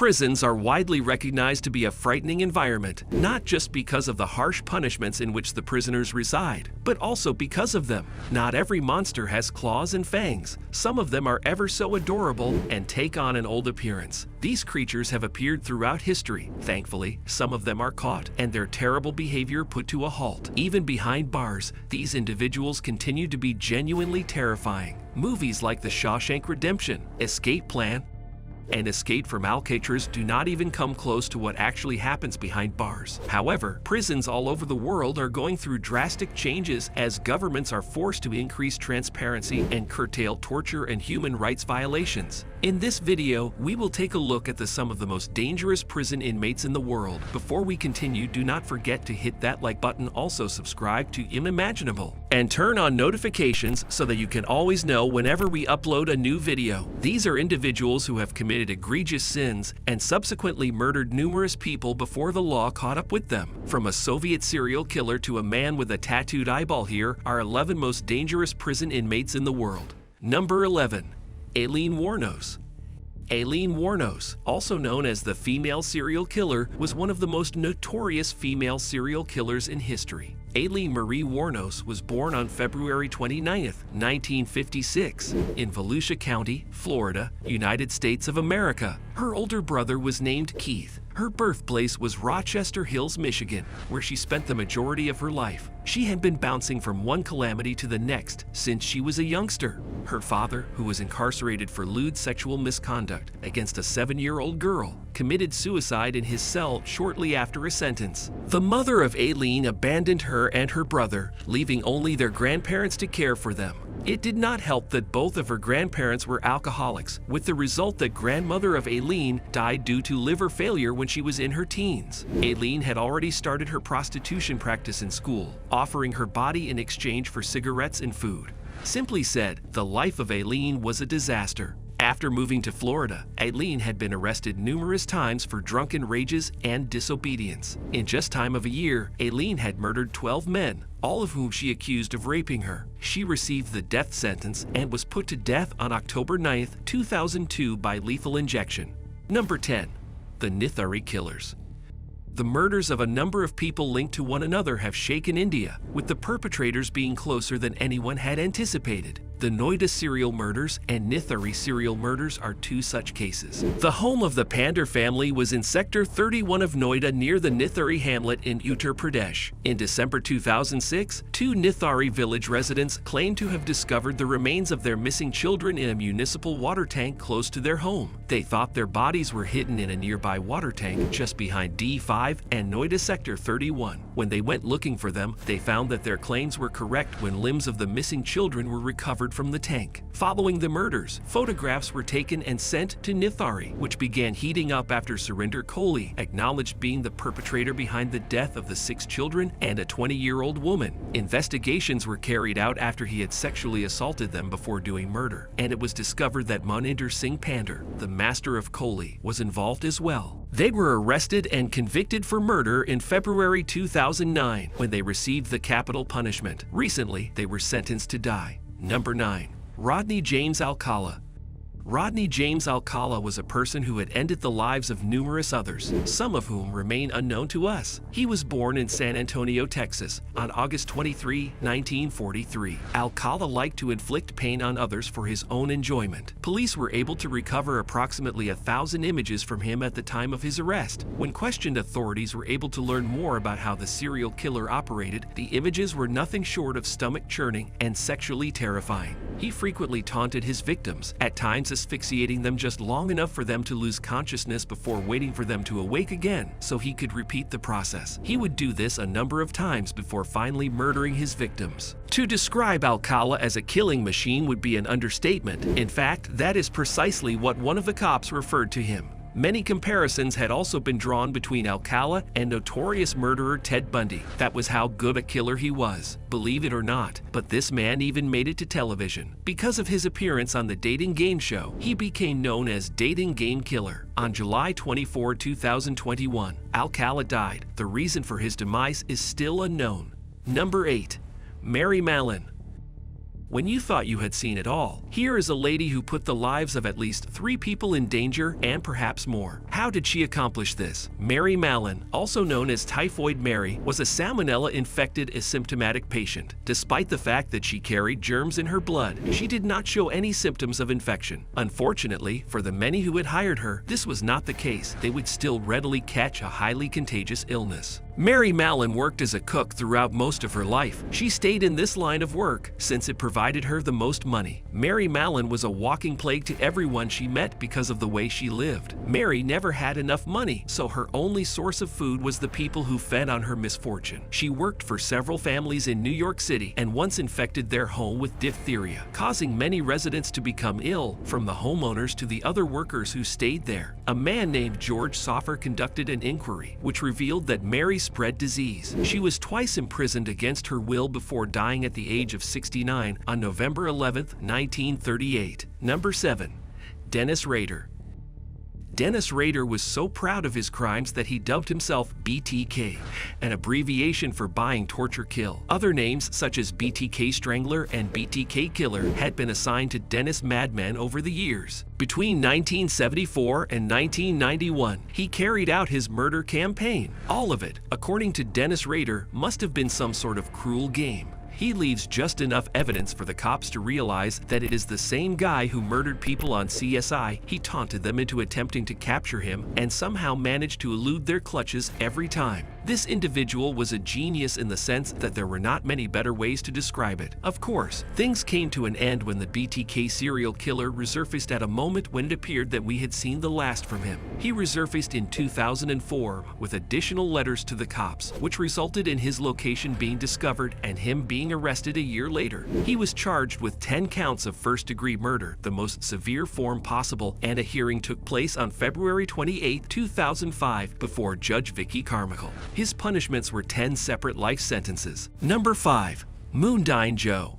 Prisons are widely recognized to be a frightening environment, not just because of the harsh punishments in which the prisoners reside, but also because of them. Not every monster has claws and fangs. Some of them are ever so adorable and take on an old appearance. These creatures have appeared throughout history. Thankfully, some of them are caught and their terrible behavior put to a halt. Even behind bars, these individuals continue to be genuinely terrifying. Movies like The Shawshank Redemption, Escape Plan, and Escape from Alcatraz do not even come close to what actually happens behind bars. However, prisons all over the world are going through drastic changes as governments are forced to increase transparency and curtail torture and human rights violations. In this video, we will take a look at some of the most dangerous prison inmates in the world. Before we continue, do not forget to hit that like button, also subscribe to Unimaginable, and turn on notifications so that you can always know whenever we upload a new video. These are individuals who have committed egregious sins and subsequently murdered numerous people before the law caught up with them. From a Soviet serial killer to a man with a tattooed eyeball, here are 11 most dangerous prison inmates in the world. Number 11. Aileen Wuornos. Aileen Wuornos, also known as the female serial killer, was one of the most notorious female serial killers in history. Aileen Marie Wuornos was born on February 29, 1956, in Volusia County, Florida, United States of America. Her older brother was named Keith. Her birthplace was Rochester Hills, Michigan, where she spent the majority of her life. She had been bouncing from one calamity to the next since she was a youngster. Her father, who was incarcerated for lewd sexual misconduct against a 7-year-old girl, committed suicide in his cell shortly after a sentence. The mother of Aileen abandoned her and her brother, leaving only their grandparents to care for them. It did not help that both of her grandparents were alcoholics, with the result that grandmother of Aileen died due to liver failure when she was in her teens. Aileen had already started her prostitution practice in school, offering her body in exchange for cigarettes and food. Simply said, the life of Aileen was a disaster. After moving to Florida, Aileen had been arrested numerous times for drunken rages and disobedience. In just time of a year, Aileen had murdered 12 men, all of whom she accused of raping her. She received the death sentence and was put to death on October 9, 2002 by lethal injection. Number 10. The Nithari Killers. The murders of a number of people linked to one another have shaken India, with the perpetrators being closer than anyone had anticipated. The Noida serial murders and Nithari serial murders are two such cases. The home of the Pandar family was in Sector 31 of Noida near the Nithari hamlet in Uttar Pradesh. In December 2006, 2 Nithari village residents claimed to have discovered the remains of their missing children in a municipal water tank close to their home. They thought their bodies were hidden in a nearby water tank just behind D5 and Noida Sector 31. When they went looking for them, they found that their claims were correct when limbs of the missing children were recovered from the tank. Following the murders, photographs were taken and sent to Nithari, which began heating up after Surinder Kohli acknowledged being the perpetrator behind the death of the 6 children and a 20-year-old woman. Investigations were carried out after he had sexually assaulted them before doing murder, and it was discovered that Maninder Singh Pandar, the master of Kohli, was involved as well. They were arrested and convicted for murder in February 2009 when they received the capital punishment. Recently, they were sentenced to die. Number 9. Rodney James Alcala. Rodney James Alcala was a person who had ended the lives of numerous others, some of whom remain unknown to us. He was born in San Antonio, Texas, on August 23, 1943. Alcala liked to inflict pain on others for his own enjoyment. Police were able to recover approximately 1,000 images from him at the time of his arrest. When questioned, authorities were able to learn more about how the serial killer operated. The images were nothing short of stomach-churning and sexually terrifying. He frequently taunted his victims, at times asphyxiating them just long enough for them to lose consciousness before waiting for them to awake again so he could repeat the process. He would do this a number of times before finally murdering his victims. To describe Alcala as a killing machine would be an understatement. In fact, that is precisely what one of the cops referred to him. Many comparisons had also been drawn between Alcala and notorious murderer Ted Bundy. That was how good a killer he was, believe it or not. But this man even made it to television. Because of his appearance on the dating game show, he became known as Dating Game Killer. On July 24, 2021, Alcala died. The reason for his demise is still unknown. Number 8. Mary Malon. When you thought you had seen it all, here is a lady who put the lives of at least 3 people in danger and perhaps more. How did she accomplish this? Mary Malon, also known as Typhoid Mary, was a salmonella-infected asymptomatic patient. Despite the fact that she carried germs in her blood, she did not show any symptoms of infection. Unfortunately, for the many who had hired her, this was not the case. They would still readily catch a highly contagious illness. Mary Malon worked as a cook throughout most of her life. She stayed in this line of work since it provided her the most money. Mary Malon was a walking plague to everyone she met because of the way she lived. Mary never had enough money, so her only source of food was the people who fed on her misfortune. She worked for several families in New York City and once infected their home with diphtheria, causing many residents to become ill, from the homeowners to the other workers who stayed there. A man named George Soffer conducted an inquiry, which revealed that Mary spread disease. She was twice imprisoned against her will before dying at the age of 69 on November 11, 1938. Number 7. Dennis Rader. Dennis Rader was so proud of his crimes that he dubbed himself BTK, an abbreviation for Buying Torture Kill. Other names such as BTK Strangler and BTK Killer had been assigned to Dennis Madman over the years. Between 1974 and 1991, he carried out his murder campaign. All of it, according to Dennis Rader, must have been some sort of cruel game. He leaves just enough evidence for the cops to realize that it is the same guy who murdered people on CSI. He taunted them into attempting to capture him and somehow managed to elude their clutches every time. This individual was a genius in the sense that there were not many better ways to describe it. Of course, things came to an end when the BTK serial killer resurfaced at a moment when it appeared that we had seen the last from him. He resurfaced in 2004 with additional letters to the cops, which resulted in his location being discovered and him being arrested a year later. He was charged with 10 counts of first-degree murder, the most severe form possible, and a hearing took place on February 28, 2005 before Judge Vicky Carmichael. His punishments were 10 separate life sentences. Number 5. Mundy Joe.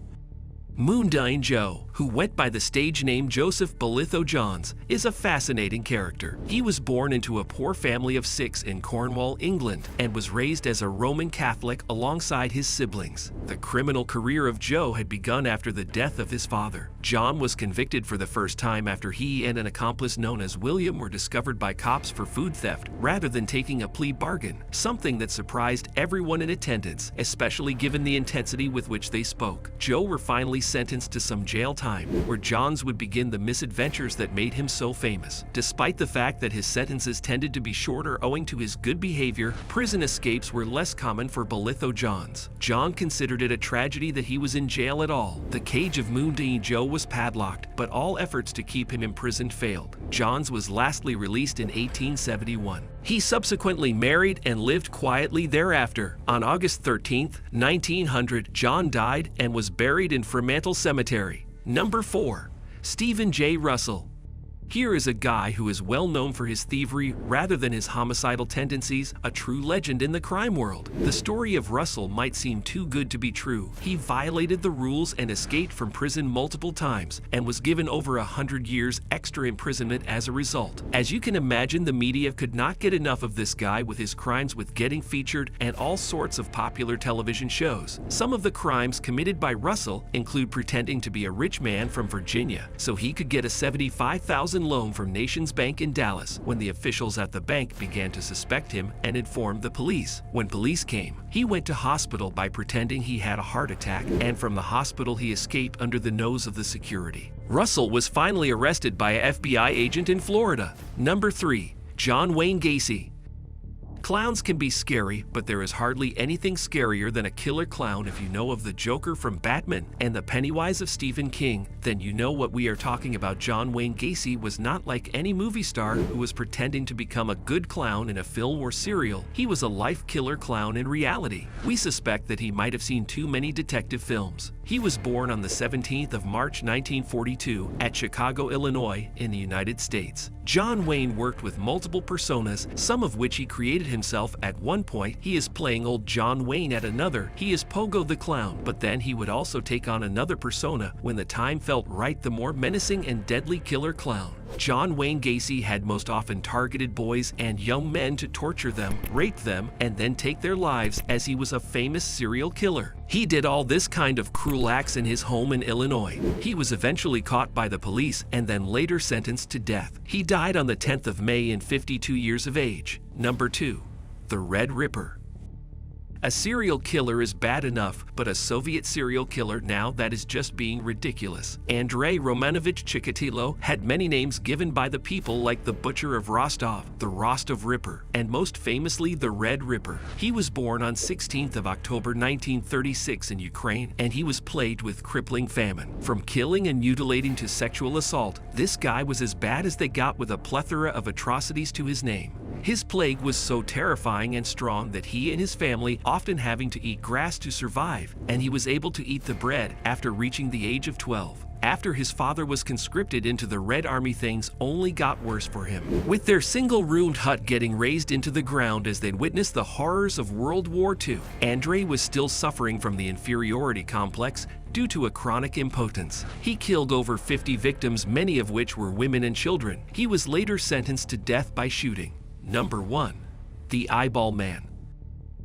Mundy Joe, who went by the stage name Joseph Bolitho Johns, is a fascinating character. He was born into a poor family of 6 in Cornwall, England, and was raised as a Roman Catholic alongside his siblings. The criminal career of Joe had begun after the death of his father. John was convicted for the first time after he and an accomplice known as William were discovered by cops for food theft rather than taking a plea bargain, something that surprised everyone in attendance, especially given the intensity with which they spoke. Joe were finally sentenced to some jail time, where Johns would begin the misadventures that made him so famous. Despite the fact that his sentences tended to be shorter owing to his good behavior, prison escapes were less common for Bolitho Johns. John considered it a tragedy that he was in jail at all. The cage of Mundy Joe was padlocked, but all efforts to keep him imprisoned failed. Johns was lastly released in 1871. He subsequently married and lived quietly thereafter. On August 13, 1900, John died and was buried in Fremantle Cemetery. Number 4. Stephen J. Russell. Here is a guy who is well known for his thievery rather than his homicidal tendencies, a true legend in the crime world. The story of Russell might seem too good to be true. He violated the rules and escaped from prison multiple times and was given over 100 years extra imprisonment as a result. As you can imagine, the media could not get enough of this guy with his crimes, with getting featured and all sorts of popular television shows. Some of the crimes committed by Russell include pretending to be a rich man from Virginia so he could get a $75,000 loan from Nations Bank in Dallas when the officials at the bank began to suspect him and informed the police. When police came, he went to hospital by pretending he had a heart attack, and from the hospital he escaped under the nose of the security. Russell was finally arrested by a FBI agent in Florida. Number 3. John Wayne Gacy. Clowns can be scary, but there is hardly anything scarier than a killer clown. If you know of the Joker from Batman and the Pennywise of Stephen King, then you know what we are talking about. John Wayne Gacy was not like any movie star who was pretending to become a good clown in a film or serial. He was a life killer clown in reality. We suspect that he might have seen too many detective films. He was born on the 17th of March 1942 at Chicago, Illinois, in the United States. John Wayne worked with multiple personas, some of which he created himself. At one point, he is playing old John Wayne. At another, he is Pogo the Clown, but then he would also take on another persona when the time felt right, the more menacing and deadly killer clown. John Wayne Gacy had most often targeted boys and young men to torture them, rape them, and then take their lives, as he was a famous serial killer. He did all this kind of cruel acts in his home in Illinois. He was eventually caught by the police and then later sentenced to death. He died on the 10th of May in 52 years of age. Number 2. The Red Ripper. A serial killer is bad enough, but a Soviet serial killer now, that is just being ridiculous. Andrei Romanovich Chikatilo had many names given by the people, like the Butcher of Rostov, the Rostov Ripper, and most famously the Red Ripper. He was born on 16th of October 1936 in Ukraine, and he was plagued with crippling famine. From killing and mutilating to sexual assault, this guy was as bad as they got, with a plethora of atrocities to his name. His plague was so terrifying and strong that he and his family often having to eat grass to survive, and he was able to eat the bread after reaching the age of 12. After his father was conscripted into the Red Army, things only got worse for him, with their single ruined hut getting razed into the ground as they witnessed the horrors of World War II. Andrei was still suffering from the inferiority complex due to a chronic impotence. He killed over 50 victims, many of which were women and children. He was later sentenced to death by shooting. Number 1. The Eyeball Man.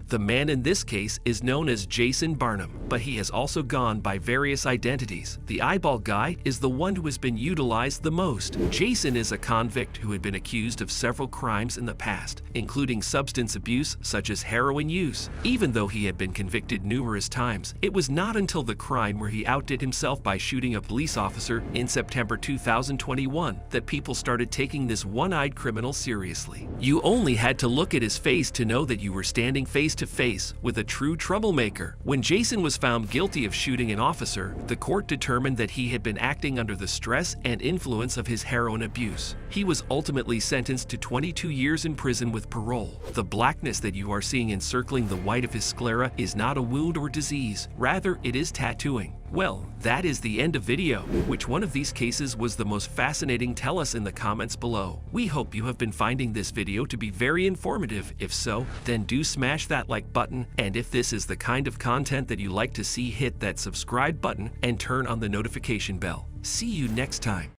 The man in this case is known as Jason Barnum, but he has also gone by various identities. The Eyeball Guy is the one who has been utilized the most. Jason is a convict who had been accused of several crimes in the past, including substance abuse such as heroin use. Even though he had been convicted numerous times, it was not until the crime where he outdid himself by shooting a police officer in September 2021 that people started taking this one-eyed criminal seriously. You only had to look at his face to know that you were standing face to face with a true troublemaker. When Jason was found guilty of shooting an officer, the court determined that he had been acting under the stress and influence of his heroin abuse. He was ultimately sentenced to 22 years in prison with parole. The blackness that you are seeing encircling the white of his sclera is not a wound or disease, rather it is tattooing. Well, that is the end of video. Which one of these cases was the most fascinating? Tell us in the comments below. We hope you have been finding this video to be very informative. If so, then do smash that like button, and if this is the kind of content that you like to see, hit that subscribe button and turn on the notification bell. See you next time.